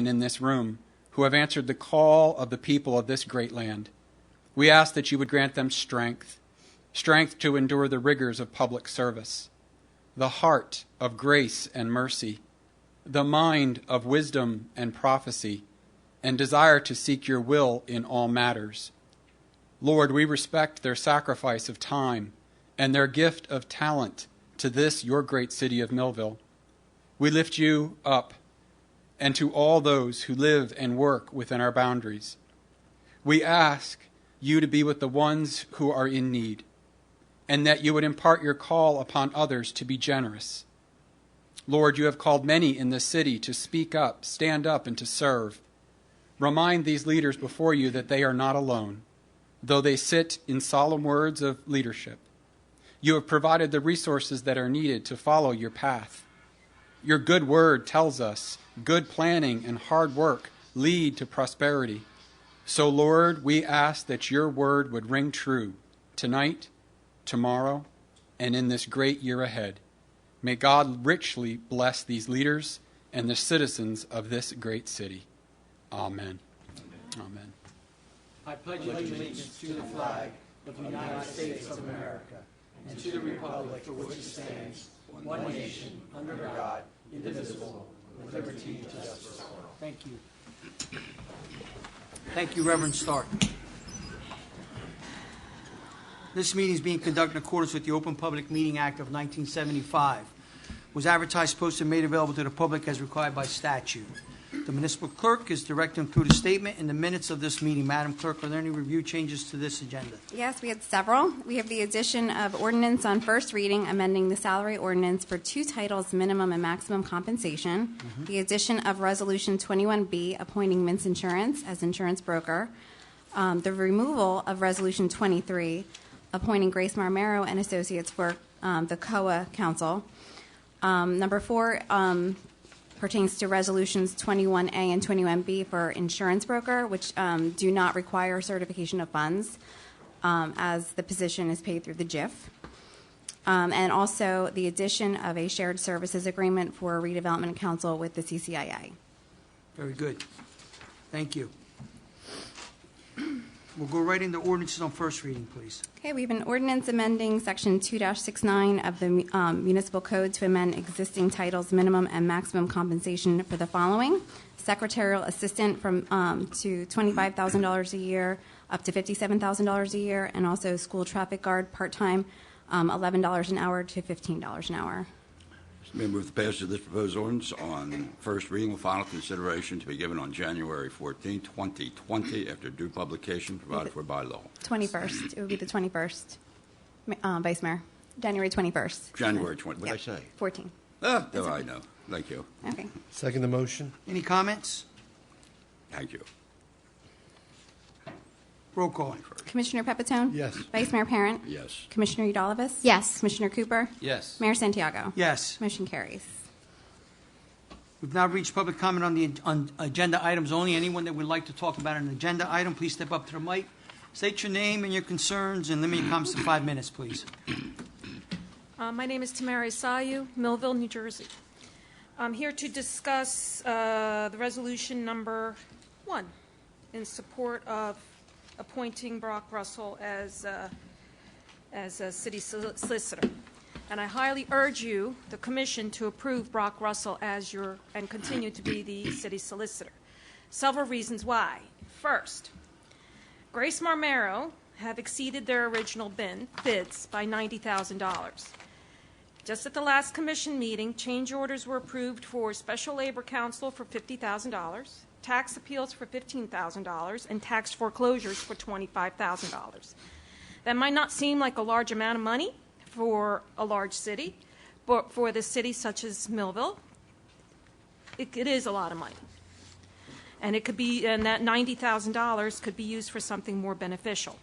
in this room who have answered the call of the people of this great land. We ask that you would grant them strength to endure the rigors of public service, the heart of grace and mercy, the mind of wisdom and prophecy, and desire to seek your will in all matters. Lord, we respect their sacrifice of time and their gift of talent to this, your great city of Millville. We lift you up and to all those who live and work within our boundaries. We ask you to be with the ones who are in need, and that you would impart your call upon others to be generous. Lord, you have called many in this city to speak up, stand up, and to serve. Remind these leaders before you that they are not alone, though they sit in solemn words of leadership. You have provided the resources that are needed to follow your path. Your good word tells us good planning and hard work lead to prosperity. So, Lord, we ask that your word would ring true tonight, tomorrow, and in this great year ahead. May God richly bless these leaders and the citizens of this great city. Amen. Amen. I pledge allegiance to the flag of the United States of America and to the republic for which it stands, one nation, under God, indivisible, with liberty and justice for all. Thank you. Thank you, Reverend Stark. This meeting is being conducted in accordance with the Open Public Meeting Act of 1975. It was advertised, posted, and made available to the public as required by statute. The municipal clerk is directed to include a statement in the minutes of this meeting. Madam Clerk, are there any review changes to this agenda? Yes, we had several. We have the addition of ordinance on first reading, amending the salary ordinance for two titles, minimum and maximum compensation. The addition of Resolution 21B, appointing Mintz Insurance as insurance broker. The removal of Resolution 23, appointing Grace Marmero and Associates for the COA Council. Number 4 pertains to Resolutions 21A and 21B for insurance broker, which do not require certification of funds, as the position is paid through the JIF. And also the addition of a shared services agreement for redevelopment council with the CCIA. Very good. Thank you. We'll go right into ordinances on first reading, please. Okay, we have an ordinance amending Section 2-69 of the Municipal Code to amend existing titles, minimum and maximum compensation for the following: secretarial assistant from to $25,000 a year up to $57,000 a year, and also school traffic guard part-time, $11 an hour to $15 an hour. May I move the passage of this proposed ordinance on first reading with final consideration to be given on January 14, 2020, after due publication provided for by law. 21st. It would be the 21st, Vice Mayor. January 21st. January 20. What did I say? 14. Oh, I know. Thank you. Okay. Second the motion. Any comments? Thank you. Roll call. Commissioner Pepitone? Yes. Vice Mayor Parent? Yes. Commissioner Udalvis? Yes. Commissioner Cooper? Yes. Mayor Santiago? Yes. Motion carries. We've now reached public comment on agenda items only. Anyone that would like to talk about an agenda item, please step up to the mic. State your name and your concerns, and limit your comments to 5 minutes, please. My name is Tamara Sayu, Millville, New Jersey. I'm here to discuss the resolution number 1 in support of appointing Brock Russell as a city solicitor. And I highly urge you, the commission, to approve Brock Russell as and continue to be the city solicitor. Several reasons why. First, Grace Marmero have exceeded their original bids by $90,000. Just at the last commission meeting, change orders were approved for special labor counsel for $50,000, tax appeals for $15,000, and tax foreclosures for $25,000. That might not seem like a large amount of money for a large city, but for the city such as Millville, it is a lot of money. And it could be, and that $90,000 could be used for something more beneficial.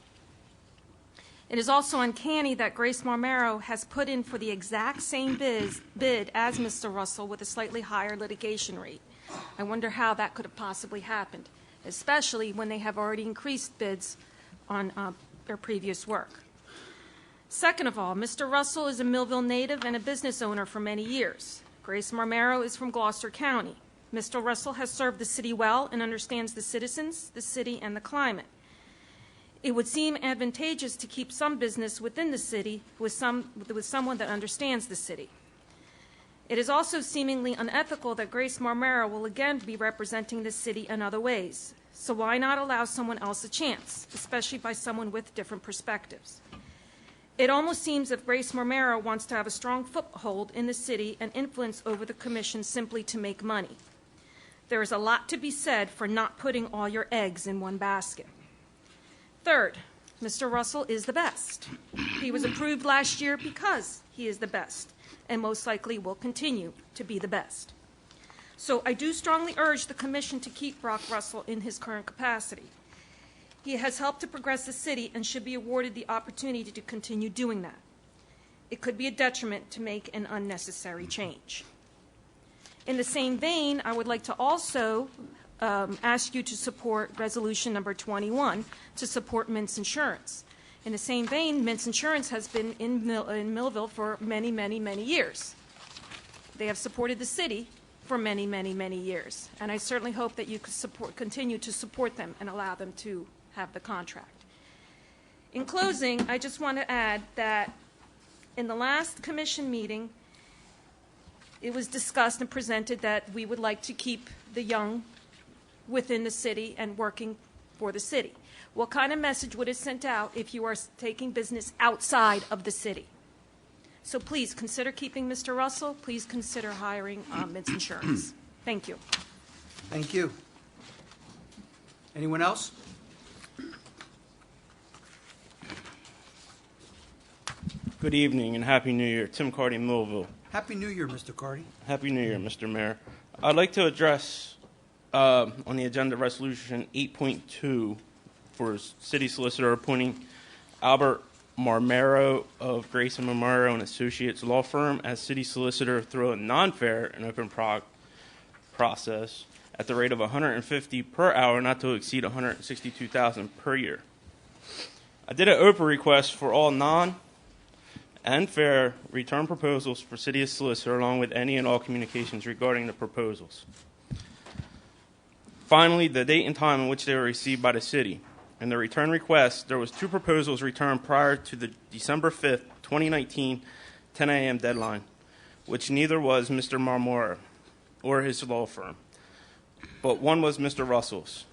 It is also uncanny that Grace Marmero has put in for the exact same bid as Mr. Russell with a slightly higher litigation rate. I wonder how that could have possibly happened, especially when they have already increased bids on their previous work. Second of all, Mr. Russell is a Millville native and a business owner for many years. Grace Marmero is from Gloucester County. Mr. Russell has served the city well and understands the citizens, the city, and the climate. It would seem advantageous to keep some business within the city with someone that understands the city. It is also seemingly unethical that Grace Marmera will again be representing the city in other ways. So why not allow someone else a chance, especially by someone with different perspectives? It almost seems that Grace Marmera wants to have a strong foothold in the city and influence over the commission simply to make money. There is a lot to be said for not putting all your eggs in one basket. Third, Mr. Russell is the best. He was approved last year because he is the best, and most likely will continue to be the best. So I do strongly urge the Commission to keep Brock Russell in his current capacity. He has helped to progress the city and should be awarded the opportunity to continue doing that. It could be a detriment to make an unnecessary change. In the same vein, I would like to also ask you to support Resolution number 21 to support Mintz Insurance. In the same vein, Mintz Insurance has been in Millville for many, many, many years. They have supported the city for many, many, many years, and I certainly hope that you could continue to support them and allow them to have the contract. In closing, I just want to add that in the last commission meeting, it was discussed and presented that we would like to keep the young within the city and working for the city. What kind of message would it send out if you are taking business outside of the city? So please consider keeping Mr. Russell. Please consider hiring Mintz Insurance. Thank you. Thank you. Anyone else? Good evening and Happy New Year. Tim Cardy, Millville. Happy New Year, Mr. Cardy. Happy New Year, Mr. Mayor. I'd like to address on the agenda Resolution 8.2 for City Solicitor appointing Albert Marmero of Grace and Marmero and Associates Law Firm as City Solicitor through a non-fair and open process at the rate of $150 per hour, not to exceed $162,000 per year. I did an open request for all non and fair return proposals for City Solicitor, along with any and all communications regarding the proposals. Finally, the date and time in which they were received by the City. In the return request, there was 2 proposals returned prior to the December 5th, 2019, 10 a.m. deadline, which neither was Mr. Marmora or his law firm, but one was Mr. Russell's.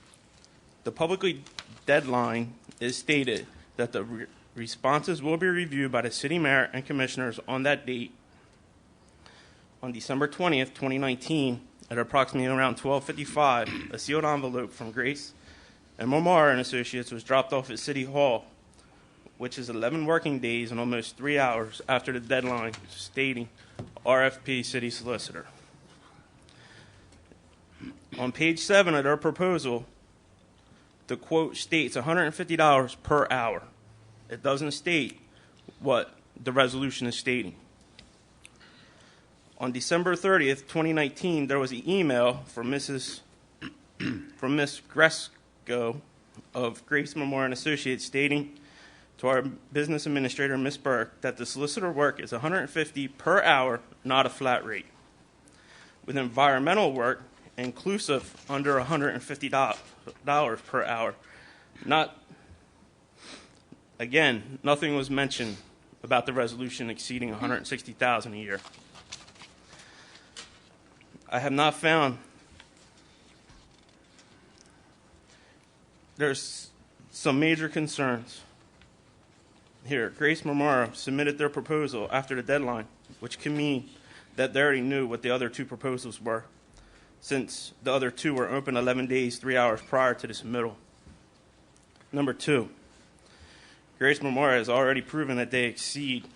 The publicly deadline is stated that the responses will be reviewed by the City Mayor and Commissioners on that date. On December 20th, 2019, at approximately around 12:55, a sealed envelope from Grace and Marmara and Associates was dropped off at City Hall, which is 11 working days and almost 3 hours after the deadline, stating RFP City Solicitor. On page 7 of their proposal, the quote states $150 per hour. It doesn't state what the resolution is stating. On December 30th, 2019, there was an email from Miss Gresco of Grace Marmora and Associates stating to our business administrator, Ms. Burke, that the solicitor work is $150 per hour, not a flat rate. With environmental work, inclusive under $150 per hour. Again, nothing was mentioned about the resolution exceeding $160,000 a year. I have not found. There's some major concerns here. Grace Marmara submitted their proposal after the deadline, which can mean that they already knew what the other 2 proposals were, since the other 2 were open 11 days, 3 hours prior to the submittal. Number 2, Grace Marmara has already proven that they exceed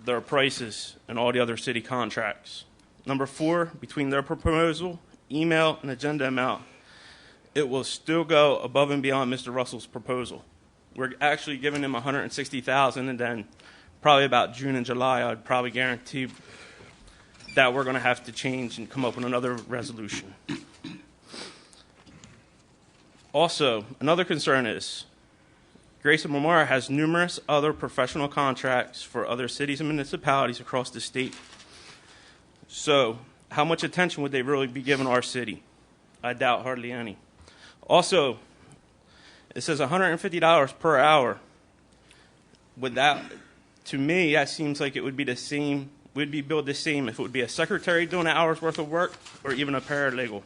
their prices and all the other city contracts. Number 4, between their proposal, email, and agenda amount, it will still go above and beyond Mr. Russell's proposal. We're actually giving him $160,000, and then probably about June and July, I'd probably guarantee that we're going to have to change and come up with another resolution. Also, another concern is Grace and Marmara has numerous other professional contracts for other cities and municipalities across the state. So how much attention would they really be giving our city? I doubt hardly any. Also, it says $150 per hour. To me, that seems like it would be the same, would be billed the same if it would be a secretary doing an hour's worth of work or even a paralegal.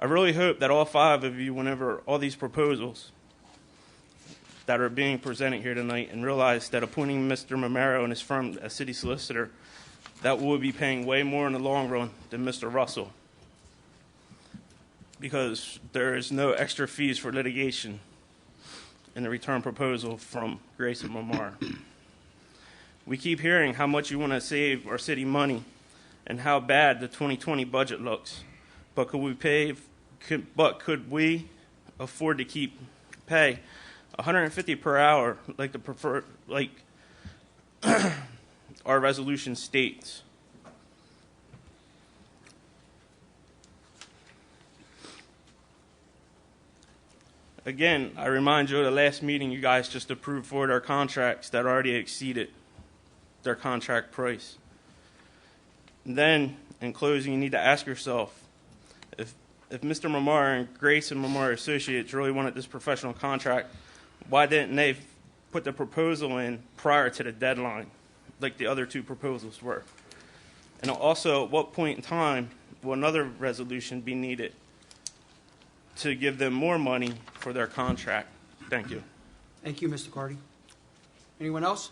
I really hope that all 5 of you, whenever all these proposals that are being presented here tonight, and realize that appointing Mr. Mamero and his firm as city solicitor, that will be paying way more in the long run than Mr. Russell, because there is no extra fees for litigation in the return proposal from Grace and Mamar. We keep hearing how much you want to save our city money and how bad the 2020 budget looks, but could we afford to pay $150 per hour like our resolution states? Again, I remind you of the last meeting you guys just approved for their contracts that already exceeded their contract price. And then, in closing, you need to ask yourself, if Mr. Mamar and Grace and Mamar Associates really wanted this professional contract, why didn't they put the proposal in prior to the deadline, like the other 2 proposals were? And also, at what point in time will another resolution be needed to give them more money for their contract? Thank you. Thank you, Mr. Carty. Anyone else?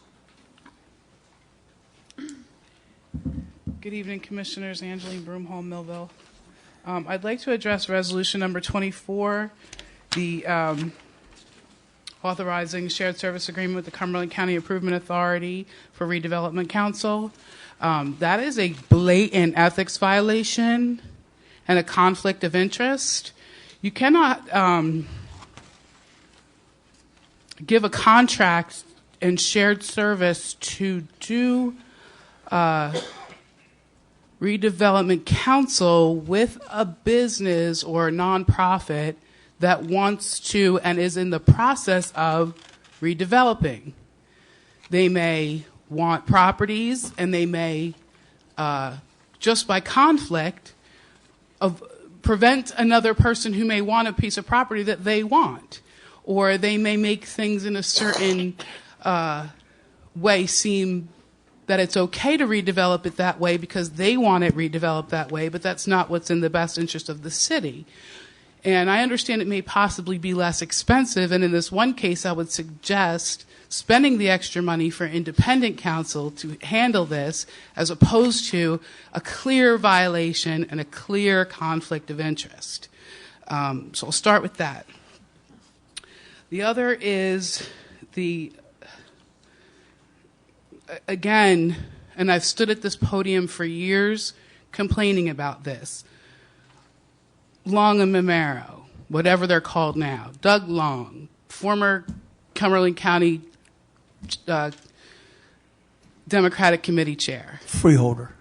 Good evening, Commissioners. Angeline Broomhall, Millville. I'd like to address resolution number 24, the authorizing shared service agreement with the Cumberland County Improvement Authority for Redevelopment Council. That is a blatant ethics violation and a conflict of interest. You cannot give a contract and shared service to do redevelopment council with a business or a nonprofit that wants to and is in the process of redeveloping. They may want properties, and they may, just by conflict, prevent another person who may want a piece of property that they want. Or they may make things in a certain way seem that it's okay to redevelop it that way because they want it redeveloped that way, but that's not what's in the best interest of the city. And I understand it may possibly be less expensive, and in this one case I would suggest spending the extra money for independent counsel to handle this as opposed to a clear violation and a clear conflict of interest. So I'll start with that. The other is again, and I've stood at this podium for years complaining about this, Long and Mamero, whatever they're called now, Doug Long, former Cumberland County Democratic Committee chair. Freeholder.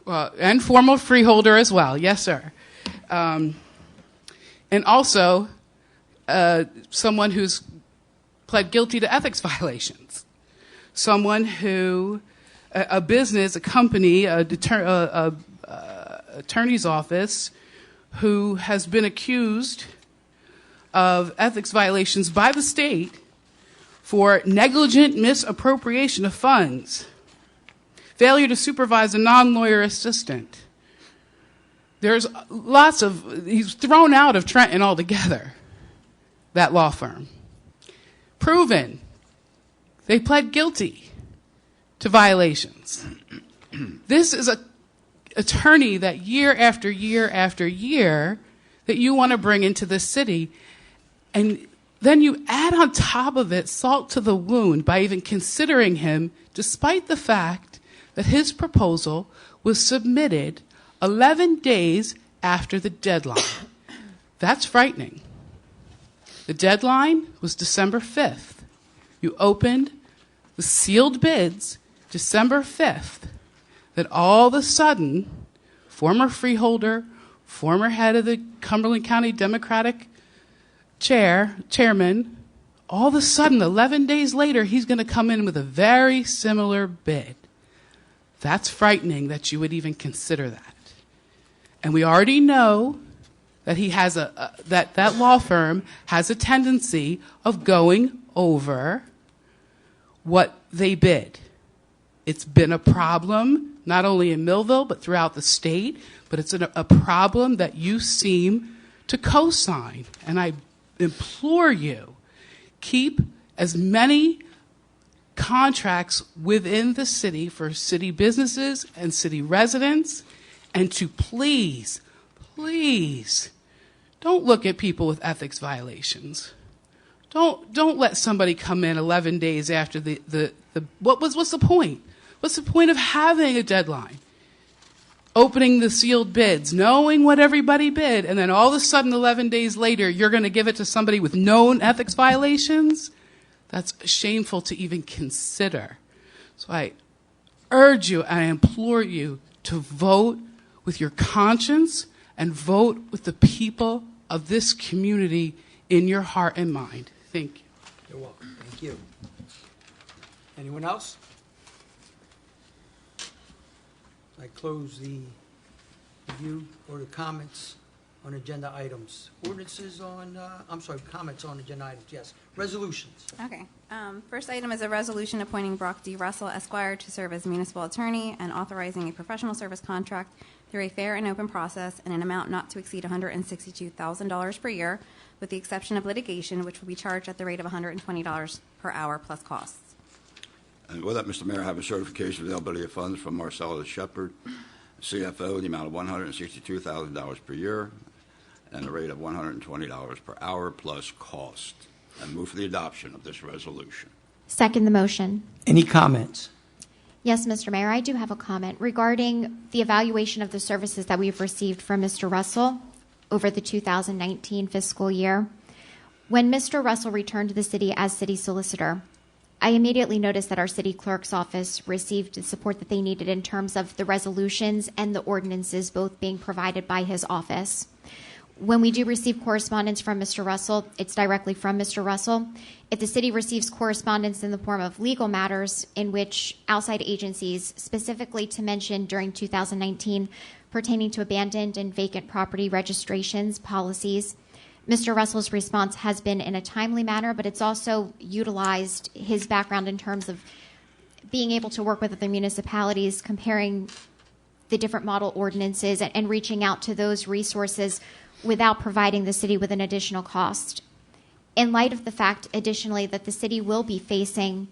And former freeholder as well, yes, sir. And also someone who's pled guilty to ethics violations. Someone who, a business, a company, attorney's office, who has been accused of ethics violations by the state for negligent misappropriation of funds, failure to supervise a non-lawyer assistant. There's he's thrown out of Trenton altogether, that law firm. Proven. They pled guilty to violations. This is an attorney that year after year after year that you want to bring into the city, and then you add on top of it salt to the wound by even considering him, despite the fact that his proposal was submitted 11 days after the deadline. That's frightening. The deadline was December 5th. You opened the sealed bids December 5th. That all of a sudden, former freeholder, former head of the Cumberland County Democratic chairman, all of a sudden, 11 days later, he's going to come in with a very similar bid. That's frightening that you would even consider that. And we already know that he has that law firm has a tendency of going over what they bid. It's been a problem, not only in Millville, but throughout the state, but it's a problem that you seem to co-sign. And I implore you, keep as many contracts within the city for city businesses and city residents, and to please, please, don't look at people with ethics violations. Don't let somebody come in 11 days after what's the point? What's the point of having a deadline? Opening the sealed bids, knowing what everybody bid, and then all of a sudden 11 days later you're going to give it to somebody with known ethics violations? That's shameful to even consider. So I urge you, I implore you to vote with your conscience and vote with the people of this community in your heart and mind. Thank you. You're welcome. Thank you. Anyone else? I close the review or the comments on agenda items. Ordinances on, comments on agenda items, yes. Resolutions. Okay. First item is a resolution appointing Brock D. Russell, Esquire, to serve as municipal attorney and authorizing a professional service contract through a fair and open process in an amount not to exceed $162,000 per year, with the exception of litigation, which will be charged at the rate of $120 per hour plus costs. And with that, Mr. Mayor, I have a certification of availability of funds from Marcellus Shepard, CFO, in the amount of $162,000 per year and a rate of $120 per hour plus cost. And move for the adoption of this resolution. Second the motion. Any comments? Yes, Mr. Mayor, I do have a comment regarding the evaluation of the services that we've received from Mr. Russell over the 2019 fiscal year. When Mr. Russell returned to the city as city solicitor, I immediately noticed that our city clerk's office received the support that they needed in terms of the resolutions and the ordinances both being provided by his office. When we do receive correspondence from Mr. Russell, it's directly from Mr. Russell. If the city receives correspondence in the form of legal matters in which outside agencies, specifically to mention during 2019, pertaining to abandoned and vacant property registrations, policies, Mr. Russell's response has been in a timely manner, but it's also utilized his background in terms of being able to work with other municipalities, comparing the different model ordinances and reaching out to those resources without providing the city with an additional cost. In light of the fact, additionally, that the city will be facing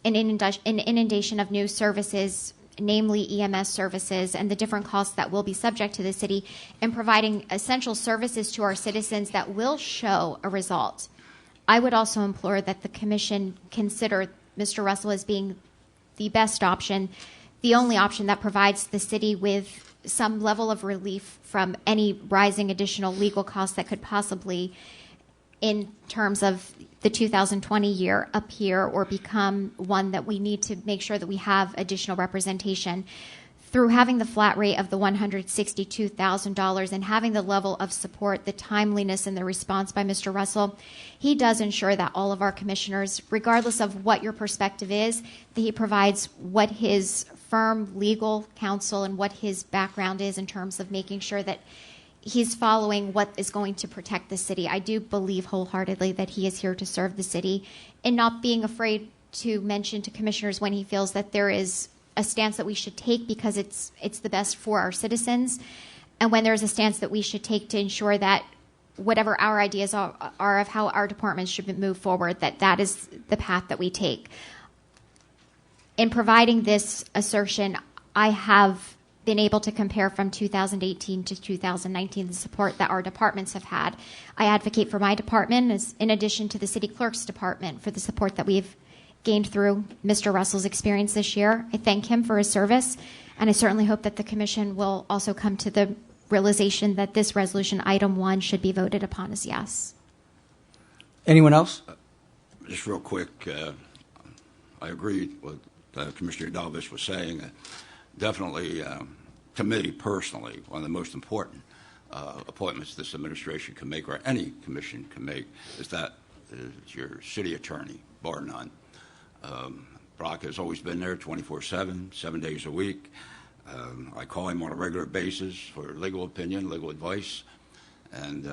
an inundation of new services, namely EMS services, and the different costs that will be subject to the city, and providing essential services to our citizens that will show a result, I would also implore that the Commission consider Mr. Russell as being the best option, the only option that provides the city with some level of relief from any rising additional legal costs that could possibly, in terms of the 2020 year, appear or become one that we need to make sure that we have additional representation. Through having the flat rate of the $162,000 and having the level of support, the timeliness and the response by Mr. Russell, he does ensure that all of our commissioners, regardless of what your perspective is, that he provides what his firm legal counsel and what his background is in terms of making sure that he's following what is going to protect the city. I do believe wholeheartedly that he is here to serve the city and not being afraid to mention to commissioners when he feels that there is a stance that we should take because it's the best for our citizens, and when there's a stance that we should take to ensure that whatever our ideas are of how our departments should move forward, that is the path that we take. In providing this assertion, I have been able to compare from 2018 to 2019 the support that our departments have had. I advocate for my department, in addition to the city clerk's department, for the support that we've gained through Mr. Russell's experience this year. I thank him for his service, and I certainly hope that the Commission will also come to the realization that this resolution, item 1, should be voted upon as yes. Anyone else? Just real quick, I agree with Commissioner Dalvis was saying. Definitely, to me personally, one of the most important appointments this administration can make, or any commission can make, is your city attorney, bar none. Brock has always been there 24/7, 7 days a week. I call him on a regular basis for legal opinion, legal advice, and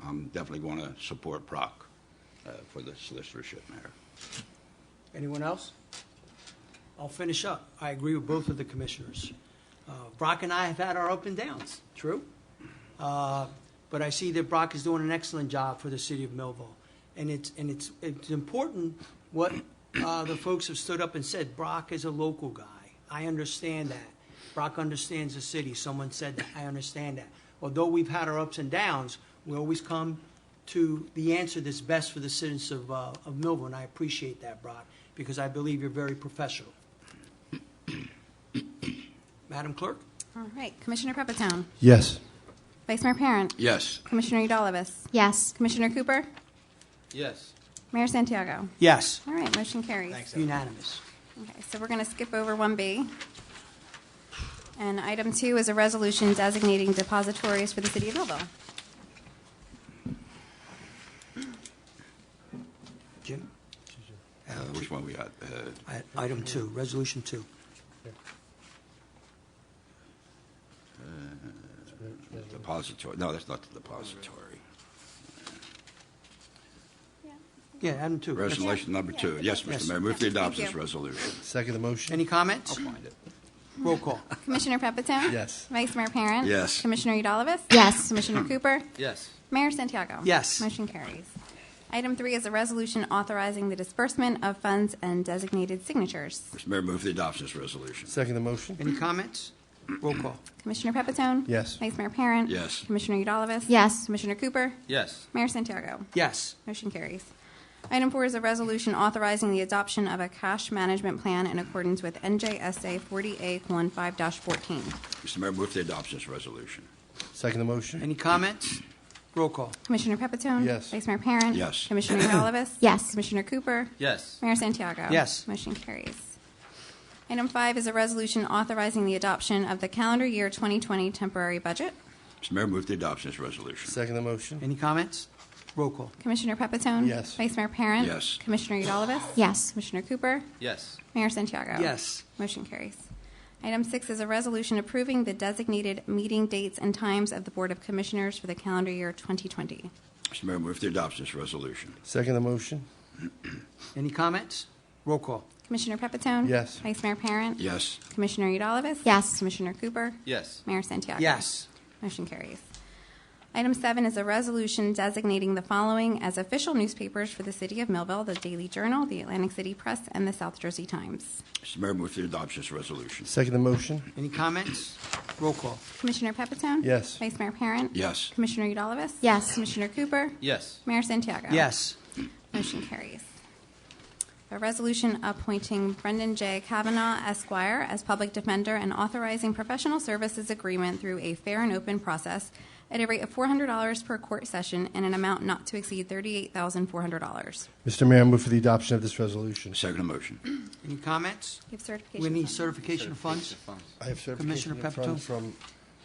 I'm definitely going to support Brock for the solicitorship, Mayor. Anyone else? I'll finish up. I agree with both of the commissioners. Brock and I have had our up and downs, true. But I see that Brock is doing an excellent job for the city of Millville. And it's important what the folks have stood up and said. Brock is a local guy. I understand that. Brock understands the city. Someone said that. I understand that. Although we've had our ups and downs, we always come to the answer that's best for the citizens of Millville, and I appreciate that, Brock, because I believe you're very professional. Madam Clerk? All right. Commissioner Pepitone. Yes. Vice Mayor Parent. Yes. Commissioner Udalvis. Yes. Commissioner Cooper. Yes. Mayor Santiago. Yes. All right. Motion carries. Unanimous. Okay, so we're going to skip over 1B. And item 2 is a resolution designating depositories for the city of Millville. Jim? Which one we got? Item 2, Resolution 2. Depository. No, that's not the depository. Yeah, item 2. Resolution number 2. Yes, Mr. Yes. Mayor. Move to adopt Thank this you. resolution. Second the motion? Any comments? I'll find it. Roll call. Commissioner Pepitone. Yes. Vice Mayor Parent. Yes. Commissioner Udalvis. Yes. Commissioner Cooper. Yes. Mayor Santiago. Yes. Motion carries. Item 3 is a resolution authorizing the disbursement of funds and designated signatures. Mr. Mayor, move the adoption of this resolution. Second the motion? Any comments? Roll call. Commissioner Pepitone. Yes. Vice Mayor Parent. Yes. Commissioner Udalvis. Yes. Commissioner Cooper. Yes. Mayor Santiago. Yes. Motion carries. Item 4 is a resolution authorizing the adoption of a cash management plan in accordance with NJSA 40A:5-14. Mr. Mayor, move the adoption of this resolution. Second the motion? Any comments? Roll call. Commissioner Pepitone. Yes. Vice Mayor Parent. Yes. Commissioner Udalvis. Yes. Commissioner Cooper. Yes. Mayor Santiago. Yes. Motion carries. Item 5 is a resolution authorizing the adoption of the calendar year 2020 temporary budget. Mr. Mayor, move the adoption of this resolution. Second the motion? Any comments? Roll call. Commissioner Pepitone. Yes. Vice Mayor Parent. Yes. Commissioner Udalvis. Yes. Commissioner Cooper. Yes. Mayor Santiago. Yes. Motion carries. Item 6 is a resolution approving the designated meeting dates and times of the Board of Commissioners for the calendar year 2020. Mr. Mayor, move the adoption of this resolution. Second the motion? Any comments? Roll call. Commissioner Pepitone. Yes. Vice Mayor Parent. Yes. Commissioner Udalvis. Yes. Commissioner Cooper. Yes. Mayor Santiago. Yes. Motion carries. Item 7 is a resolution designating the following as official newspapers for the City of Millville: the Daily Journal, the Atlantic City Press, and the South Jersey Times. Mr. Mayor, move the adoption of this resolution. Second the motion? Any comments? Roll call. Commissioner Pepitone. Yes. Vice Mayor Parent. Yes. Commissioner Udalvis. Yes. Commissioner Cooper. Yes. Mayor Santiago. Yes. Motion carries. A resolution appointing Brendan J. Kavanaugh, Esquire, as public defender and authorizing professional services agreement through a fair and open process at a rate of $400 per court session and an amount not to exceed $38,400. Mr. Mayor, I move for the adoption of this resolution. Second motion. Any comments? Give certification. We need funds. certification of funds. I have certification Commissioner of funds Pepitone. from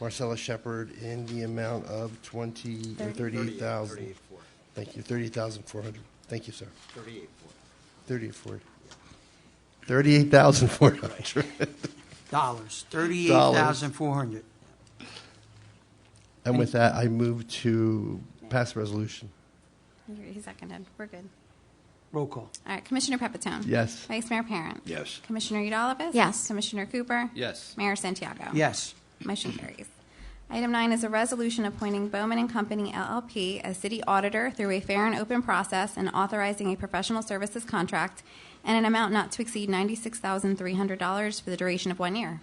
Marcella Shepard in the amount of 38,000. Thank you, 38,400. Thank you, sir. 38,400. 38,400. Dollars. $38,400. And with that, I move to pass the resolution. He seconded. We're good. Roll call. All right. Commissioner Pepitone. Yes. Vice Mayor Parent. Yes. Commissioner Udalvis. Yes. Commissioner Cooper. Yes. Mayor Santiago. Yes. Motion carries. Item 9 is a resolution appointing Bowman and Company LLP as city auditor through a fair and open process and authorizing a professional services contract and an amount not to exceed $96,300 for the duration of 1 year.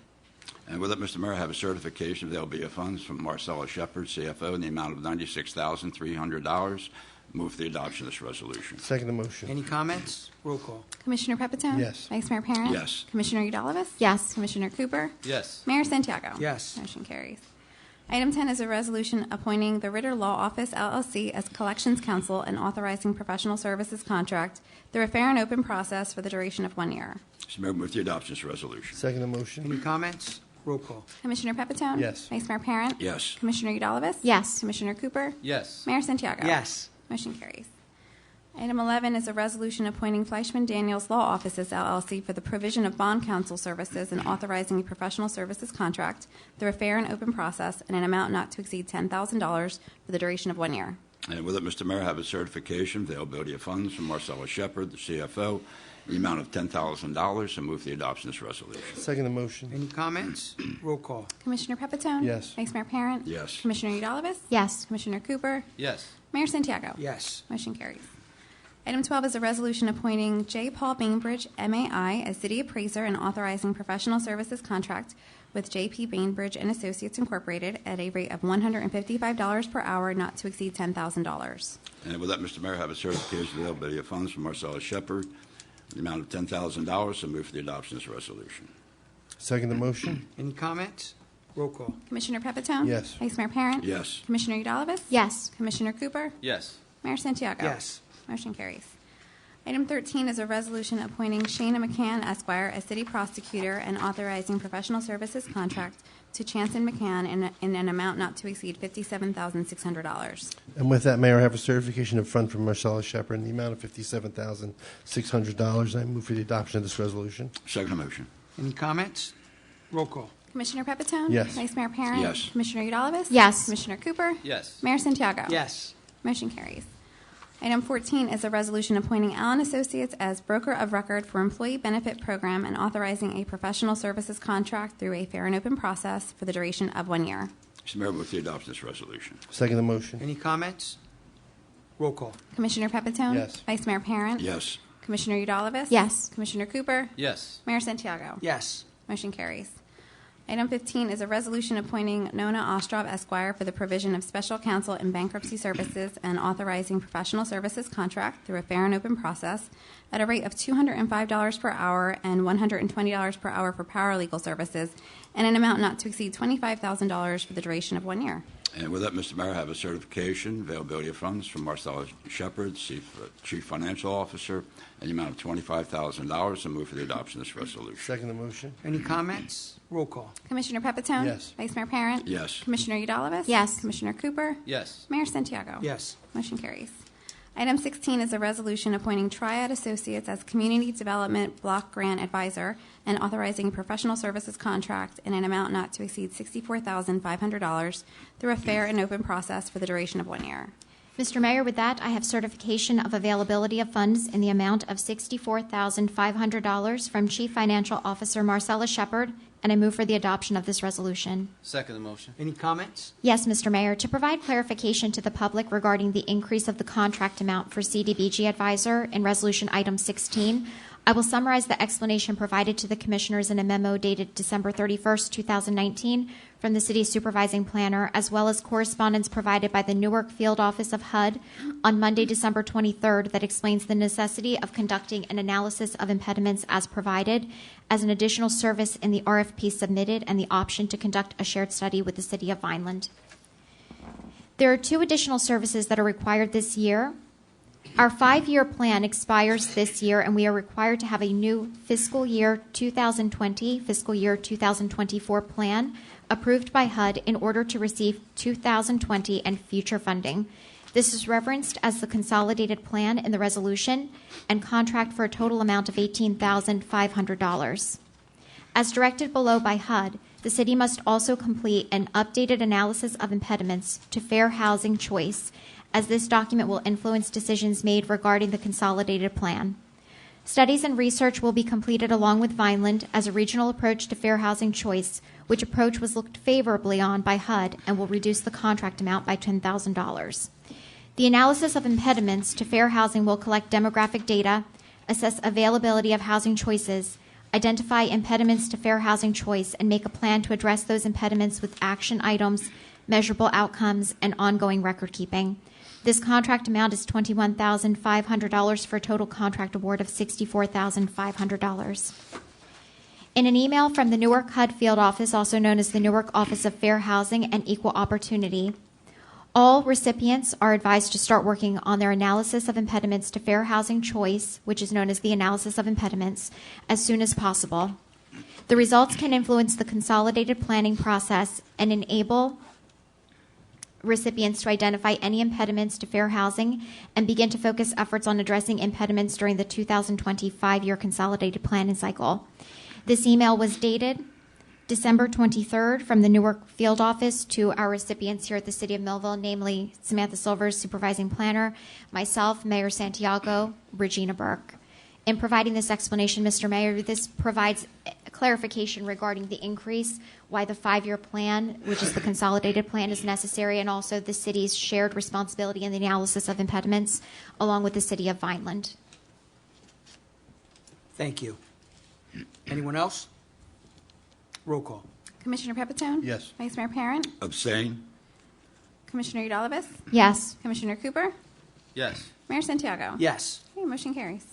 And with it, Mr. Mayor, I have a certification of the LBA funds from Marcella Shepard, CFO, in the amount of $96,300. Move for the adoption of this resolution. Second the motion. Any comments? Roll call. Commissioner Pepitone. Yes. Vice Mayor Parent. Yes. Commissioner Udalvis. Yes. Commissioner Cooper. Yes. Mayor Santiago. Yes. Motion carries. Item 10 is a resolution appointing the Ritter Law Office, LLC, as collections counsel and authorizing professional services contract through a fair and open process for the duration of 1 year. Mr. Mayor, move the adoption of this resolution. Second the motion. Any comments? Roll call. Commissioner Pepitone. Yes. Vice Mayor Parent. Yes. Commissioner Udalvis. Yes. Commissioner Cooper. Yes. Mayor Santiago. Yes. Motion carries. Item 11 is a resolution appointing Fleischman Daniels Law Offices LLC for the provision of bond counsel services and authorizing a professional services contract through a fair and open process in an amount not to exceed $10,000 for the duration of 1 year. And with it, Mr. Mayor, I have a certification, availability of funds from Marcellus Shepard, the CFO, in the amount of $10,000, and move for the adoption of this resolution. Second the motion. Any comments? Roll call. Commissioner Pepitone? Yes. Vice Mayor Parent? Yes. Commissioner Udalvis? Yes. Commissioner Cooper? Yes. Mayor Santiago? Yes. Motion carries. Item 12 is a resolution appointing J. Paul Bainbridge, MAI, as city appraiser and authorizing professional services contract with J.P. Bainbridge and Associates Incorporated at a rate of $155 per hour, not to exceed $10,000. And with that, Mr. Mayor, I have a certification, availability of funds from Marcellus Shepard, in the amount of $10,000, so move for the adoption of this resolution. Second the motion. Any comments? Roll call. Commissioner Pepitone? Yes. Vice Mayor Parent? Yes. Commissioner Udalvis? Yes. Commissioner Cooper? Yes. Mayor Santiago? Yes. Motion carries. Item 13 is a resolution appointing Shana McCann, Esquire, as city prosecutor and authorizing professional services contract to Chanson McCann in an amount not to exceed $57,600. And with that, Mayor, I have a certification of fund from Marcellus Shepard in the amount of $57,600. I move for the adoption of this resolution. Second motion. Any comments? Roll call. Commissioner Pepitone? Yes. Vice Mayor Parent? Yes. Commissioner Udalvis? Yes. Commissioner Cooper? Yes. Mayor Santiago? Yes. Motion carries. Item 14 is a resolution appointing Allen Associates as broker of record for employee benefit program and authorizing a professional services contract through a fair and open process for the duration of 1 year. Mr. Mayor, move for the adoption of this resolution. Second the motion. Any comments? Roll call. Commissioner Pepitone? Yes. Vice Mayor Parent? Yes. Commissioner Udalvis? Yes. Commissioner Cooper? Yes. Mayor Santiago? Yes. Motion carries. Item 15 is a resolution appointing Nona Ostrov, Esquire, for the provision of special counsel and bankruptcy services and authorizing professional services contract through a fair and open process at a rate of $205 per hour and $120 per hour for paralegal services, and an amount not to exceed $25,000 for the duration of 1 year. And with that, Mr. Mayor, I have a certification, availability of funds from Marcellus Shepard, Chief Financial Officer, in the amount of $25,000, and move for the adoption of this resolution. Second the motion. Any comments? Roll call. Commissioner Pepitone? Yes. Vice Mayor Parent? Yes. Commissioner Udalvis? Yes. Commissioner Cooper? Yes. Mayor Santiago? Yes. Motion carries. Item 16 is a resolution appointing Triad Associates as Community Development Block Grant Advisor and authorizing a professional services contract in an amount not to exceed $64,500 through a fair and open process for the duration of 1 year. Mr. Mayor, with that, I have certification of availability of funds in the amount of $64,500 from Chief Financial Officer Marcellus Shepard, and I move for the adoption of this resolution. Second the motion. Any comments? Yes, Mr. Mayor. To provide clarification to the public regarding the increase of the contract amount for CDBG Advisor in Resolution Item 16, I will summarize the explanation provided to the Commissioners in a memo dated December 31st, 2019, from the City Supervising Planner, as well as correspondence provided by the Newark Field Office of HUD on Monday, December 23rd, that explains the necessity of conducting an analysis of impediments as provided as an additional service in the RFP submitted, and the option to conduct a shared study with the City of Vineland. There are 2 additional services that are required this year. Our 5-year plan expires this year, and we are required to have a new fiscal year 2020, fiscal year 2024 plan approved by HUD in order to receive 2020 and future funding. This is referenced as the consolidated plan in the resolution and contract for a total amount of $18,500. As directed below by HUD, the city must also complete an updated analysis of impediments to fair housing choice, as this document will influence decisions made regarding the consolidated plan. Studies and research will be completed along with Vineland as a regional approach to fair housing choice, which approach was looked favorably on by HUD and will reduce the contract amount by $10,000. The analysis of impediments to fair housing will collect demographic data, assess availability of housing choices, identify impediments to fair housing choice, and make a plan to address those impediments with action items, measurable outcomes, and ongoing record keeping. This contract amount is $21,500 for a total contract award of $64,500. In an email from the Newark HUD Field Office, also known as the Newark Office of Fair Housing and Equal Opportunity, all recipients are advised to start working on their analysis of impediments to fair housing choice, which is known as the analysis of impediments, as soon as possible. The results can influence the consolidated planning process and enable recipients to identify any impediments to fair housing and begin to focus efforts on addressing impediments during the 2025-year consolidated planning cycle. This email was dated December 23rd from the Newark field office to our recipients here at the City of Millville, namely Samantha Silvers, Supervising Planner, myself, Mayor Santiago, Regina Burke. In providing this explanation, Mr. Mayor, this provides clarification regarding the increase, why the 5-year plan, which is the consolidated plan, is necessary, and also the city's shared responsibility in the analysis of impediments, along with the City of Vineland. Thank you. Anyone else? Roll call. Commissioner Pepitone? Yes. Vice Mayor Parent? Abstain? Commissioner Udalvis? Yes. Commissioner Cooper? Yes. Mayor Santiago? Yes. Okay, motion carries.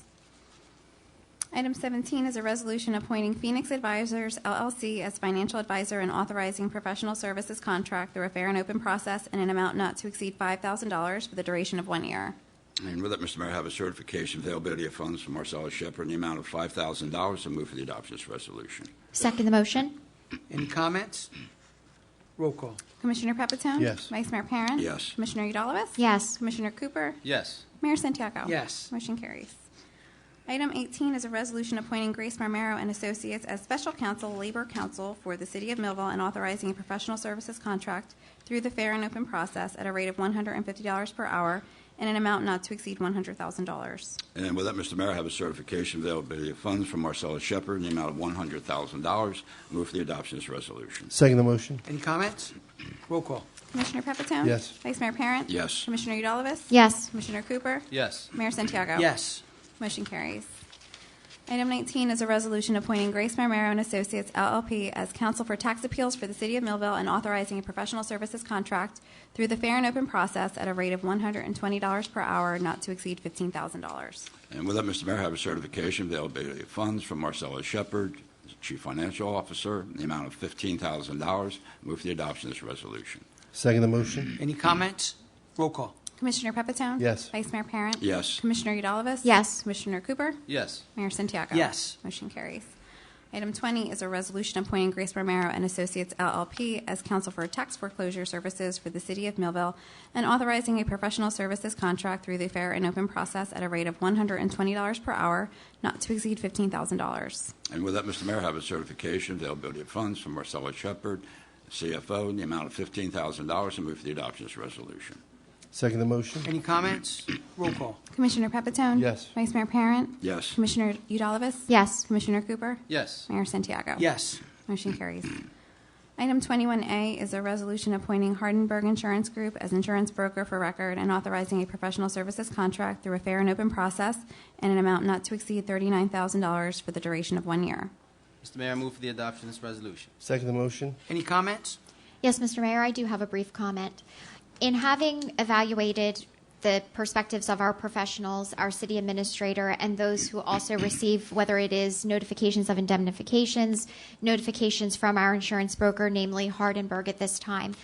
Item 17 is a resolution appointing Phoenix Advisors, LLC as financial advisor and authorizing professional services contract through a fair and open process in an amount not to exceed $5,000 for the duration of 1 year. And with that, Mr. Mayor, I have a certification of availability of funds from Marcellus Shepard in the amount of $5,000. I move for the adoption of this resolution. Second the motion. Any comments? Roll call. Commissioner Pepitone? Yes. Vice Mayor Parent? Yes. Commissioner Udalvis? Yes. Commissioner Cooper? Yes. Mayor Santiago? Yes. Motion carries. Item 18 is a resolution appointing Grace Marmero and Associates as Special Counsel, Labor Counsel for the City of Millville and authorizing a professional services contract through the fair and open process at a rate of $150 per hour in an amount not to exceed $100,000. And with that, Mr. Mayor, I have a certification of availability of funds from Marcellus Shepard in the amount of $100,000. Move for the adoption of this resolution. Second the motion. Any comments? Roll call. Commissioner Pepitone? Yes. Vice Mayor Parent? Yes. Commissioner Udalvis? Yes. Commissioner Cooper? Yes. Mayor Santiago? Yes. Motion carries. Item 19 is a resolution appointing Grace Marmero and Associates, LLP, as counsel for tax appeals for the City of Millville and authorizing a professional services contract through the fair and open process at a rate of $120 per hour, not to exceed $15,000. And with that, Mr. Mayor, I have a certification of availability of funds from Marcellus Shepard, Chief Financial Officer, in the amount of $15,000. Move for the adoption of this resolution. Second the motion. Any comments? Roll call. Commissioner Pepitone? Yes. Vice Mayor Parent? Yes. Commissioner Udalvis? Yes. Commissioner Cooper? Yes. Mayor Santiago? Yes. Motion carries. Item 20 is a resolution appointing Grace Marmero and Associates, LLP, as counsel for tax foreclosure services for the City of Millville and authorizing a professional services contract through the fair and open process at a rate of $120 per hour, not to exceed $15,000. And with that, Mr. Mayor, I have a certification of availability of funds from Marcellus Shepard, CFO, in the amount of $15,000. And move for the adoption of this resolution. Second the motion. Any comments? Roll call. Commissioner Pepitone? Yes. Vice Mayor Parent? Yes. Commissioner Udalvis? Yes. Commissioner Cooper? Yes. Mayor Santiago? Yes. Motion carries. Item 21A is a resolution appointing Hardenberg Insurance Group as insurance broker for record and authorizing a professional services contract through a fair and open process in an amount not to exceed $39,000 for the duration of 1 year. Mr. Mayor, I move for the adoption of this resolution. Second the motion. Any comments? Yes, Mr. Mayor, I do have a brief comment. In having evaluated the perspectives of our professionals, our city administrator, and those who also receive, whether it is notifications of indemnifications, notifications from our insurance broker, namely Hardenberg at this time,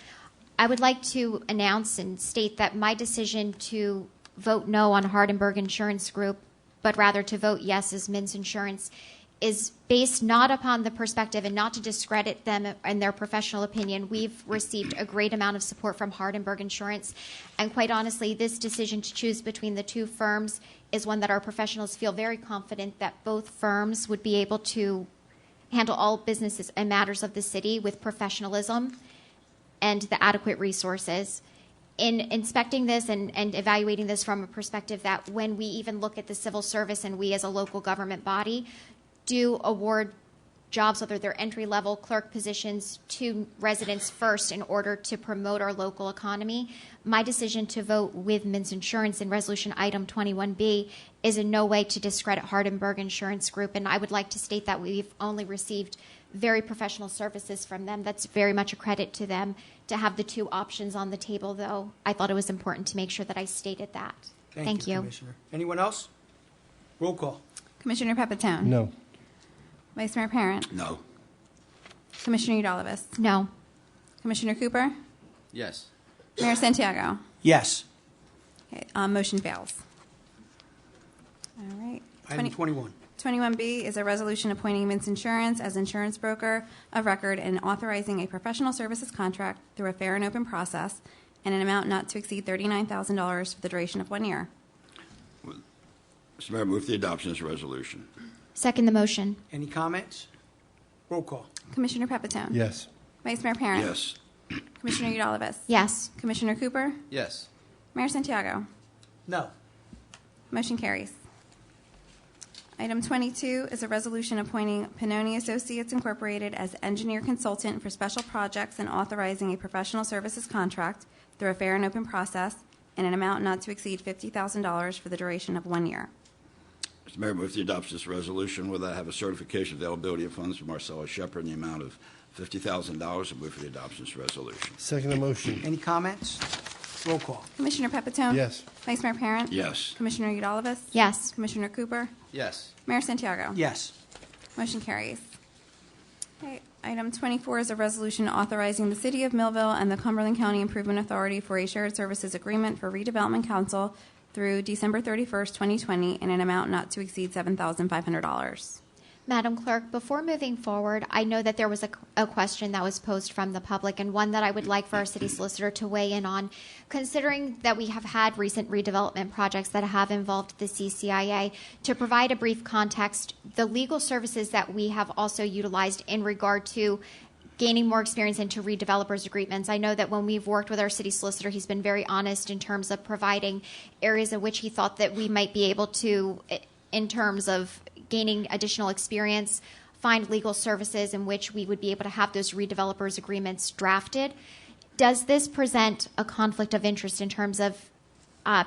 I would like to announce and state that my decision to vote no on Hardenberg Insurance Group, but rather to vote yes as Mintz Insurance, is based not upon the perspective and not to discredit them and their professional opinion. We've received a great amount of support from Hardenberg Insurance. And quite honestly, this decision to choose between the two firms is one that our professionals feel very confident that both firms would be able to handle all businesses and matters of the city with professionalism and the adequate resources. In inspecting this and evaluating this from a perspective that when we even look at the civil service and we as a local government body do award jobs, whether they're entry-level clerk positions, to residents first in order to promote our local economy, my decision to vote with Mintz Insurance in Resolution Item 21B is in no way to discredit Hardenberg Insurance Group, and I would like to state that we've only received very professional services from them. That's very much a credit to them. To have the two options on the table, though, I thought it was important to make sure that I stated that. Thank you. Commissioner. Anyone else? Roll call. Commissioner Pepitone? No. Vice Mayor Parent? No. Commissioner Udalvis? No. Commissioner Cooper? Yes. Mayor Santiago? Yes. Okay, motion fails. All right. Item 21. 21B is a resolution appointing Mintz Insurance as insurance broker of record and authorizing a professional services contract through a fair and open process in an amount not to exceed $39,000 for the duration of 1 year. Mr. Mayor, move the adoption of this resolution. Second the motion. Any comments? Roll call. Commissioner Pepitone? Yes. Vice Mayor Parent? Yes. Commissioner Udalvis? Yes. Commissioner Cooper? Yes. Mayor Santiago? No. Motion carries. Item 22 is a resolution appointing Pannoni Associates Incorporated as engineer consultant for special projects and authorizing a professional services contract through a fair and open process in an amount not to exceed $50,000 for the duration of 1 year. Mr. Mayor, move the adoption of this resolution. Will that have a certification of availability of funds from Marcellus Shepard in the amount of $50,000? I move for the adoption of this resolution. Second the motion. Any comments? Roll call. Commissioner Pepitone? Yes. Vice Mayor Parent? Yes. Commissioner Udalvis? Yes. Commissioner Cooper? Yes. Mayor Santiago? Yes. Motion carries. Okay, item 24 is a resolution authorizing the City of Millville and the Cumberland County Improvement Authority for a shared services agreement for redevelopment council through December 31st, 2020, in an amount not to exceed $7,500. Madam Clerk, before moving forward, I know that there was a question that was posed from the public, and one that I would like for our city solicitor to weigh in on. Considering that we have had recent redevelopment projects that have involved the CCIA, to provide a brief context, the legal services that we have also utilized in regard to gaining more experience into redevelopers agreements. I know that when we've worked with our city solicitor, he's been very honest in terms of providing areas in which he thought that we might be able to, in terms of gaining additional experience, find legal services in which we would be able to have those redevelopers agreements drafted. Does this present a conflict of interest in terms of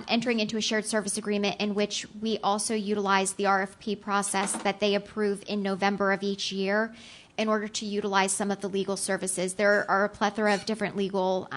entering into a shared service agreement in which we also utilize the RFP process that they approve in November of each year in order to utilize some of the legal services? There are a plethora of different legal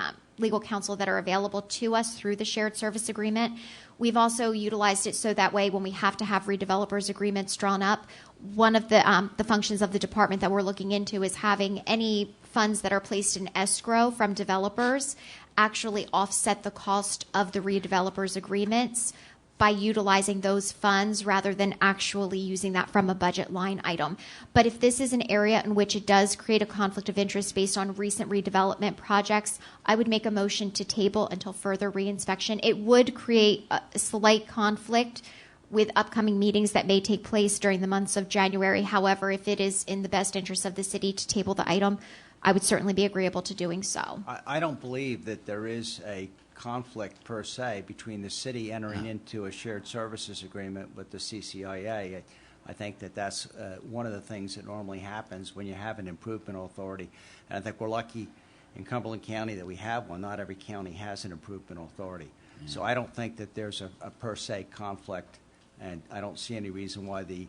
counsel that are available to us through the shared service agreement. We've also utilized it so that way when we have to have redevelopers agreements drawn up, one of the functions of the department that we're looking into is having any funds that are placed in escrow from developers actually offset the cost of the redevelopers agreements by utilizing those funds rather than actually using that from a budget line item. But if this is an area in which it does create a conflict of interest based on recent redevelopment projects, I would make a motion to table until further reinspection. It would create a slight conflict with upcoming meetings that may take place during the months of January. However, if it is in the best interest of the city to table the item, I would certainly be agreeable to doing so. I don't believe that there is a conflict per se between the city entering into a shared services agreement with the CCIA. I think that that's one of the things that normally happens when you have an improvement authority. And I think we're lucky in Cumberland County that we have one. Not every county has an improvement authority. So I don't think that there's a per se conflict, and I don't see any reason why the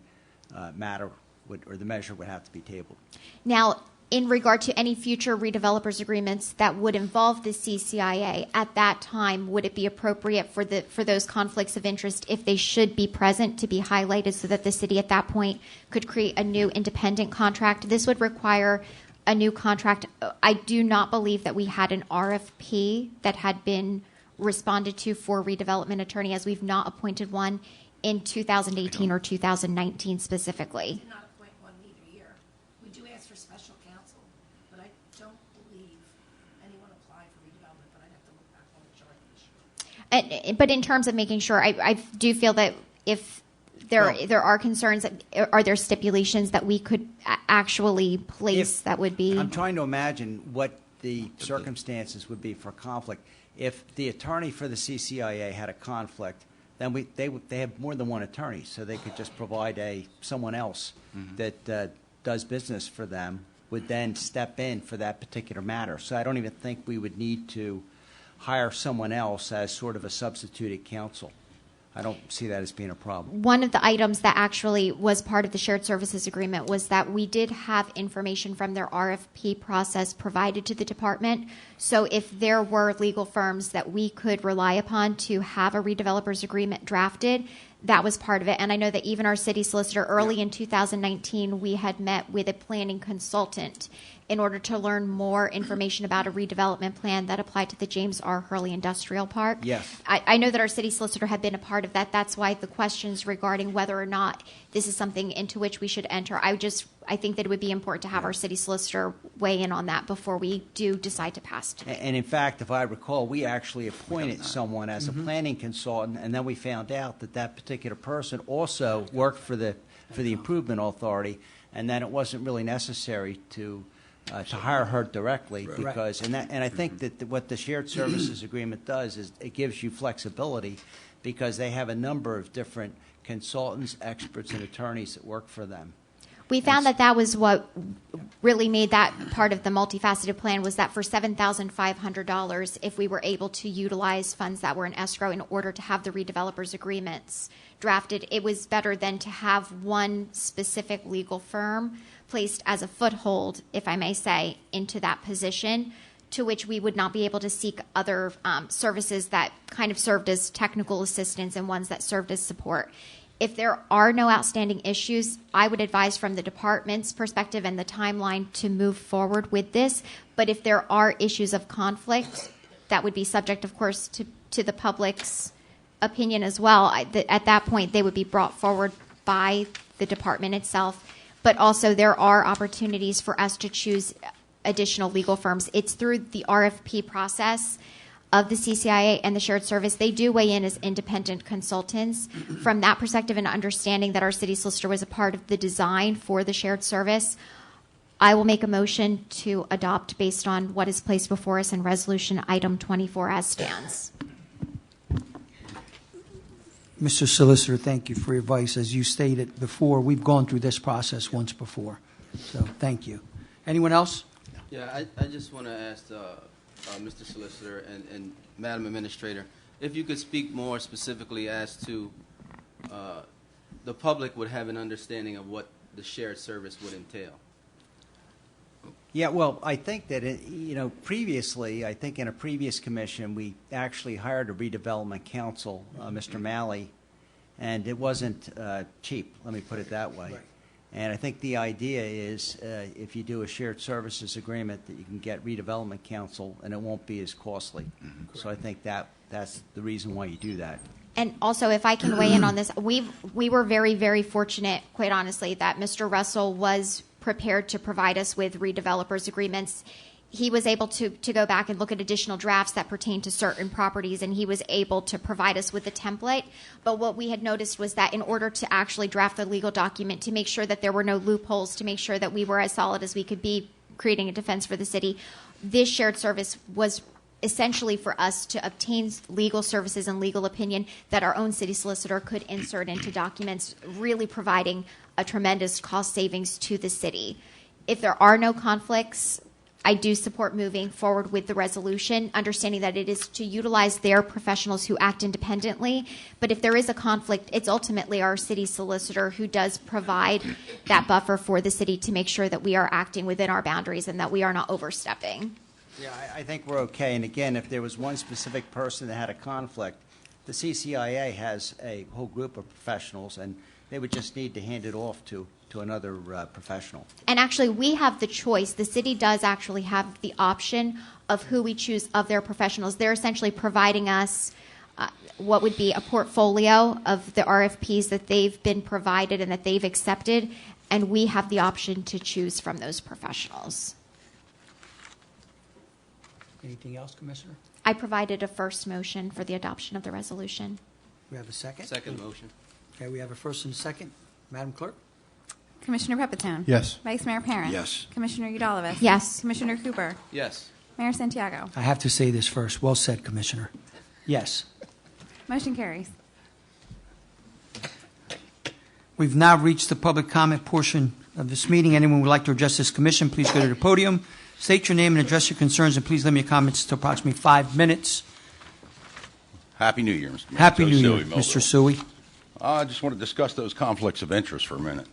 matter would, or the measure would have to be tabled. Now, in regard to any future redevelopers agreements that would involve the CCIA, at that time, would it be appropriate for those conflicts of interest, if they should be present, to be highlighted so that the city at that point could create a new independent contract? This would require a new contract. I do not believe that we had an RFP that had been responded to for redevelopment attorney, as we've not appointed one in 2018 or 2019 specifically. Not appoint one either year. We do ask for special counsel, but I don't believe anyone applied for redevelopment, but I'd have to look back on the chart this year. But in terms of making sure, I do feel that if there are concerns, are there stipulations that we could actually place that would be? I'm trying to imagine what the circumstances would be for conflict. If the attorney for the CCIA had a conflict, then they have more than one attorney, so they could just provide someone else that does business for them would then step in for that particular matter. So I don't even think we would need to hire someone else as sort of a substituted counsel. I don't see that as being a problem. One of the items that actually was part of the shared services agreement was that we did have information from their RFP process provided to the department. So if there were legal firms that we could rely upon to have a redevelopers agreement drafted, that was part of it. And I know that even our city solicitor early in 2019, we had met with a planning consultant in order to learn more information about a redevelopment plan that applied to the James R. Hurley Industrial Park. Yes. I know that our city solicitor had been a part of that. That's why the questions regarding whether or not this is something into which we should enter. I think that it would be important to have our city solicitor weigh in on that before we do decide to pass today. And in fact, if I recall, we actually appointed someone as a planning consultant, and then we found out that that particular person also worked for the Improvement Authority, and then it wasn't really necessary to hire her directly because, and I think that what the shared services agreement does is it gives you flexibility because they have a number of different consultants, experts, and attorneys that work for them. We found that was what really made that part of the multifaceted plan, was that for $7,500, if we were able to utilize funds that were in escrow in order to have the redevelopers agreements drafted, it was better than to have one specific legal firm placed as a foothold, if I may say, into that position, to which we would not be able to seek other services that kind of served as technical assistance and ones that served as support. If there are no outstanding issues, I would advise from the department's perspective and the timeline to move forward with this. But if there are issues of conflict, that would be subject, of course, to the public's opinion as well. At that point, they would be brought forward by the department itself. But also, there are opportunities for us to choose additional legal firms. It's through the RFP process of the CCIA and the shared service. They do weigh in as independent consultants. From that perspective and understanding that our city solicitor was a part of the design for the shared service, I will make a motion to adopt based on what is placed before us in resolution item 24 as stands. Mr. Solicitor, thank you for your advice. As you stated before, we've gone through this process once before. So thank you. Anyone else? Yeah, I just want to ask Mr. Solicitor and Madam Administrator, if you could speak more specifically as to the public would have an understanding of what the shared service would entail. Yeah, well, I think that, previously, I think in a previous commission, we actually hired a redevelopment counsel, Mr. Malley, and it wasn't cheap, let me put it that way. Right. And I think the idea is if you do a shared services agreement that you can get redevelopment counsel and it won't be as costly. Mm-hmm. So I think that's the reason why you do that. And also, if I can weigh in on this, we were very, very fortunate, quite honestly, that Mr. Russell was prepared to provide us with redevelopers agreements. He was able to go back and look at additional drafts that pertain to certain properties, and he was able to provide us with a template. But what we had noticed was that in order to actually draft the legal document, to make sure that there were no loopholes, to make sure that we were as solid as we could be creating a defense for the city, this shared service was essentially for us to obtain legal services and legal opinion that our own city solicitor could insert into documents, really providing a tremendous cost savings to the city. If there are no conflicts, I do support moving forward with the resolution, understanding that it is to utilize their professionals who act independently. But if there is a conflict, it's ultimately our city solicitor who does provide that buffer for the city to make sure that we are acting within our boundaries and that we are not overstepping. Yeah, I think we're okay. And again, if there was one specific person that had a conflict, the CCIA has a whole group of professionals, and they would just need to hand it off to another professional. And actually, we have the choice. The city does actually have the option of who we choose of their professionals. They're essentially providing us what would be a portfolio of the RFPs that they've been provided and that they've accepted, and we have the option to choose from those professionals. Anything else, Commissioner? I provided a first motion for the adoption of the resolution. We have a second? Second motion. Okay, we have a first and a second. Madam Clerk? Commissioner Pepitone? Yes. Vice Mayor Parent? Yes. Commissioner Udalowicz? Yes. Commissioner Cooper? Yes. Mayor Santiago? I have to say this first. Well said, Commissioner. Yes. Motion carries. We've now reached the public comment portion of this meeting. Anyone who would like to address this commission, please go to the podium. State your name and address your concerns, and please limit your comments to approximately 5 minutes. Happy New Year, Mr. Mayor. Happy Joe New Year, Suey, Millville. Mr. Suey. I just want to discuss those conflicts of interest for a minute.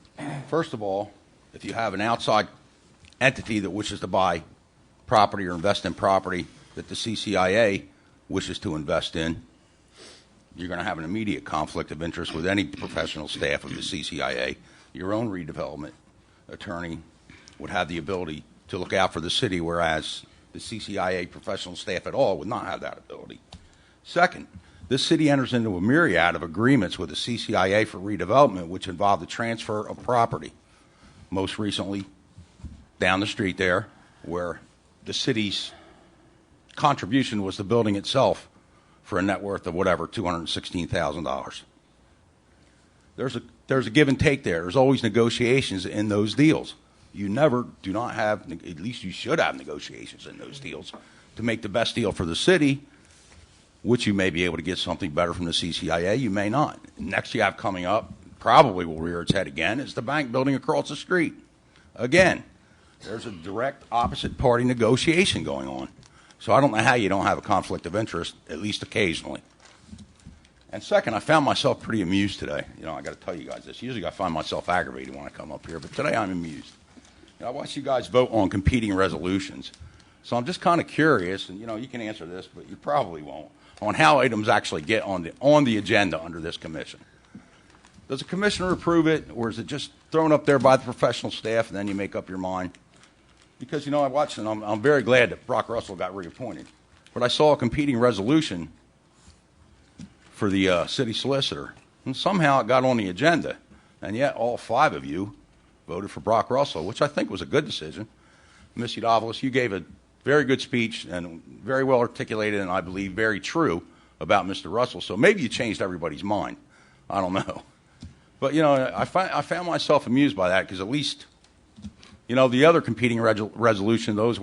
First of all, if you have an outside entity that wishes to buy property or invest in property that the CCIA wishes to invest in, you're going to have an immediate conflict of interest with any professional staff of the CCIA. Your own redevelopment attorney would have the ability to look out for the city, whereas the CCIA professional staff at all would not have that ability. Second, this city enters into a myriad of agreements with the CCIA for redevelopment, which involve the transfer of property. most recently down the street there, where the city's contribution was the building itself for a net worth of whatever, $216,000. There's a give and take there. There's always negotiations in those deals. You never do not have, at least you should have negotiations in those deals to make the best deal for the city, which you may be able to get something better from the CCIA, you may not. Next you have coming up, probably will rear its head again, is the bank building across the street. Again, there's a direct opposite party negotiation going on. So I don't know how you don't have a conflict of interest, at least occasionally. And second, I found myself pretty amused today. You know, I got to tell you guys this. Usually I find myself aggravated when I come up here, but today I'm amused. You know, I watched you guys vote on competing resolutions. So I'm just kind of curious, and you know, you can answer this, but you probably won't, on how items actually get on the agenda under this commission. Does the commissioner approve it, or is it just thrown up there by the professional staff and then you make up your mind? Because, you know, I watched and I'm very glad that Brock Russell got reappointed. But I saw a competing resolution for the city solicitor, and somehow it got on the agenda. And yet all 5 of you voted for Brock Russell, which I think was a good decision. Ms. Udavolis, you gave a very good speech and very well articulated and I believe very true about Mr. Russell. So maybe you changed everybody's mind. I don't know. But, you know, I found myself amused by that because at least, you know, the other competing resolution, those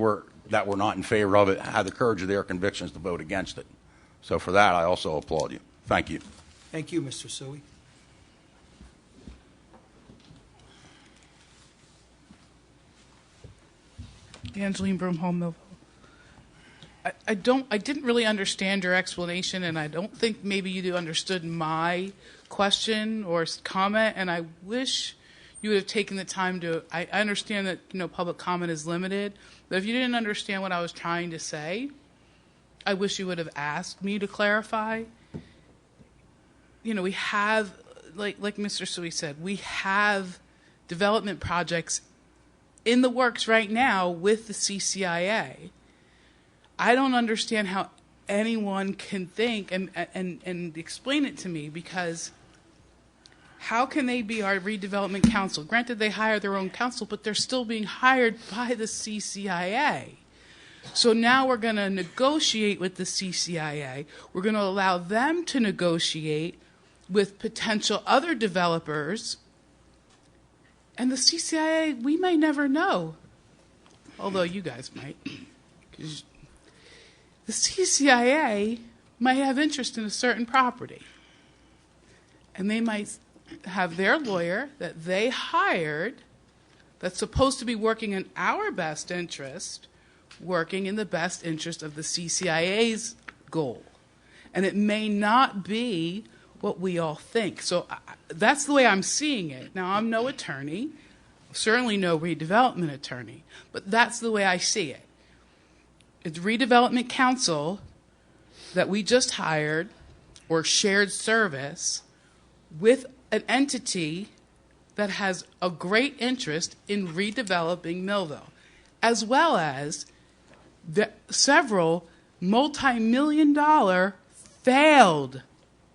that were not in favor of it, had the courage of their convictions to vote against it. So for that, I also applaud you. Thank you. Thank you, Mr. Suey. Angeline Broomhall, Millville. I didn't really understand your explanation, and I don't think maybe you understood my question or comment, and I wish you would have taken the time to, I understand that, you know, public comment is limited, but if you didn't understand what I was trying to say, I wish you would have asked me to clarify. You know, we have, like Mr. Suey said, we have development projects in the works right now with the CCIA. I don't understand how anyone can think and explain it to me, because how can they be our redevelopment council? Granted, they hire their own council, but they're still being hired by the CCIA. So now we're going to negotiate with the CCIA. We're going to allow them to negotiate with potential other developers. And the CCIA, we may never know, although you guys might. 'Cause the CCIA might have interest in a certain property. And they might have their lawyer that they hired that's supposed to be working in our best interest, working in the best interest of the CCIA's goal. And it may not be what we all think. So that's the way I'm seeing it. Now, I'm no attorney, certainly no redevelopment attorney, but that's the way I see it. It's redevelopment council that we just hired or shared service with an entity that has a great interest in redeveloping Millville, as well as several multi-million-dollar failed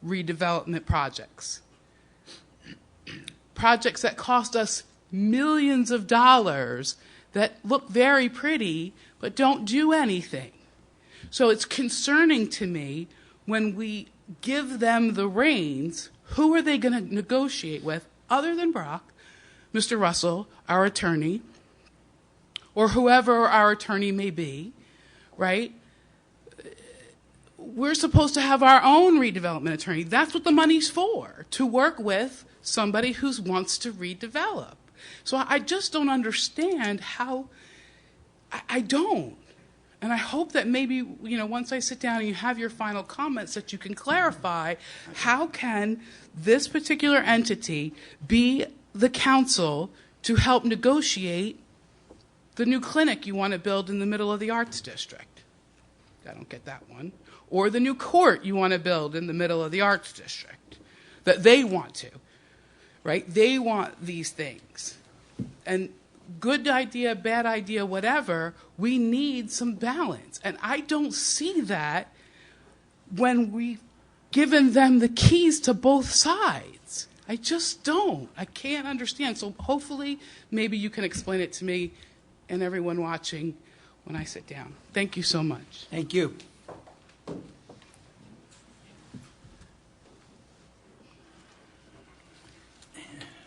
redevelopment projects. Projects that cost us millions of dollars that look very pretty but don't do anything. So it's concerning to me when we give them the reins, who are they going to negotiate with other than Brock, Mr. Russell, our attorney, or whoever our attorney may be, right? We're supposed to have our own redevelopment attorney. That's what the money's for, to work with somebody who wants to redevelop. So I just don't understand how, I don't. And I hope that maybe, you know, once I sit down and you have your final comments, that you can clarify how can this particular entity be the council to help negotiate the new clinic you want to build in the middle of the Arts District. I don't get that one. Or the new court you want to build in the middle of the Arts District that they want to, right? They want these things. And good idea, bad idea, whatever, we need some balance. And I don't see that when we've given them the keys to both sides. I just don't. I can't understand. So hopefully, maybe you can explain it to me and everyone watching when I sit down. Thank you so much. Thank you.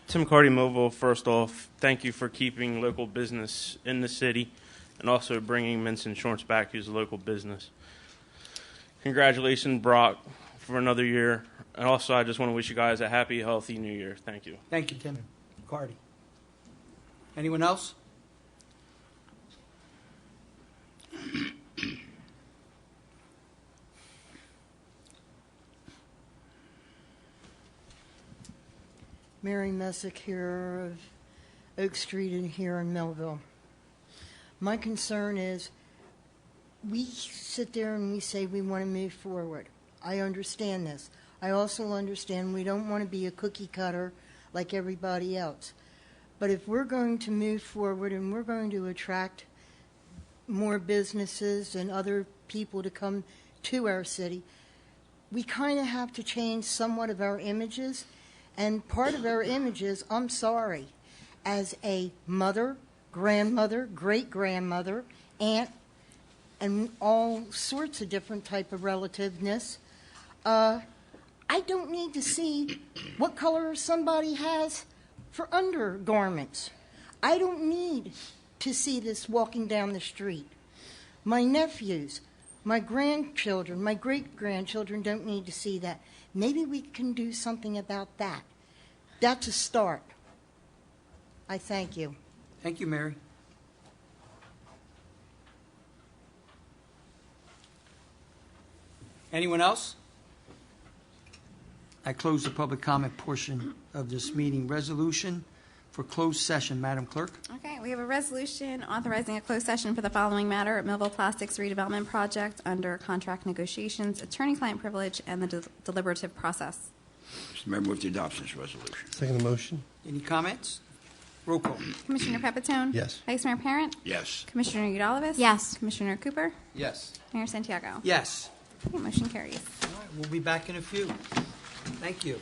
Tim Cardy, Millville, first off, thank you for keeping local business in the city and also bringing Mintz Insurance back, who's a local business. Congratulations, Brock, for another year. And also, I just want to wish you guys a happy, healthy new year. Thank you. Thank you, Tim Cardy. Anyone else? Mary Messick here of Oak Street and here in Millville. My concern is we sit there and we say we want to move forward. I understand this. I also understand we don't want to be a cookie cutter like everybody else. But if we're going to move forward and we're going to attract more businesses and other people to come to our city, we kind of have to change somewhat of our images. And part of our images, I'm sorry, as a mother, grandmother, great-grandmother, aunt, and all sorts of different type of relativeness, I don't need to see what color somebody has for undergarments. I don't need to see this walking down the street. My nephews, my grandchildren, my great-grandchildren don't need to see that. Maybe we can do something about that. That's a start. I thank you. Thank you, Mary. Anyone else? I close the public comment portion of this meeting. Resolution for closed session, Madam Clerk. Okay, we have a resolution authorizing a closed session for the following matter at Millville Plastics Redevelopment Project under contract negotiations, attorney-client privilege, and the deliberative process. Mr. Mayor, move the adoption of this resolution. Second the motion? Any comments? Roll call. Commissioner Pepitone? Yes. Vice Mayor Parent? Yes. Commissioner Udalvis? Yes. Commissioner Cooper? Yes. Mayor Santiago? Yes. Okay, motion carries. All right, we'll be back in a few. Thank you.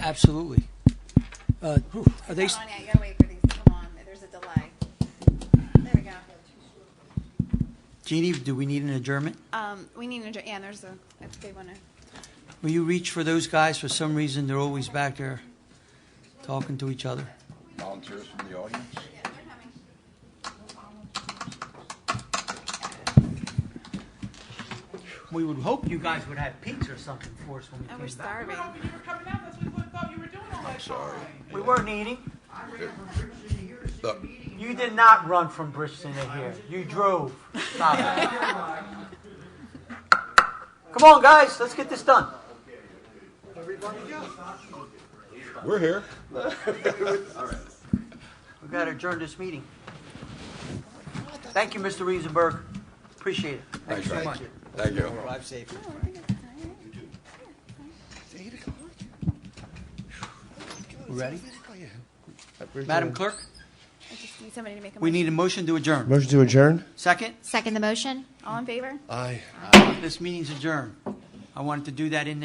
Absolutely. Are they? Hold on, yeah, you gotta wait for these to come on. There's a delay. There we go. Jeannie, do we need an adjournment? We need to, yeah, there's a, if they want to. Will you reach for those guys? For some reason, they're always back there talking to each other. Volunteers from the audience? We would hope you guys would have pizza or something for us when we And came we're back. starving. I'm sorry. We weren't eating. Look, You did not run from Bridgeton to here. You drove. Stop it. Come on, guys. Let's get this done. we're here. We've got to adjourn this meeting. Thank you, Mr. Riesenberg. Appreciate it. Thank you so much. Thank you. Drive safely. We ready? Madam Clerk, I just need somebody to make a we motion. need a motion to adjourn. Motion to adjourn? Second? Second the motion? All in favor? Aye. This meeting's adjourned. I wanted to do that in there.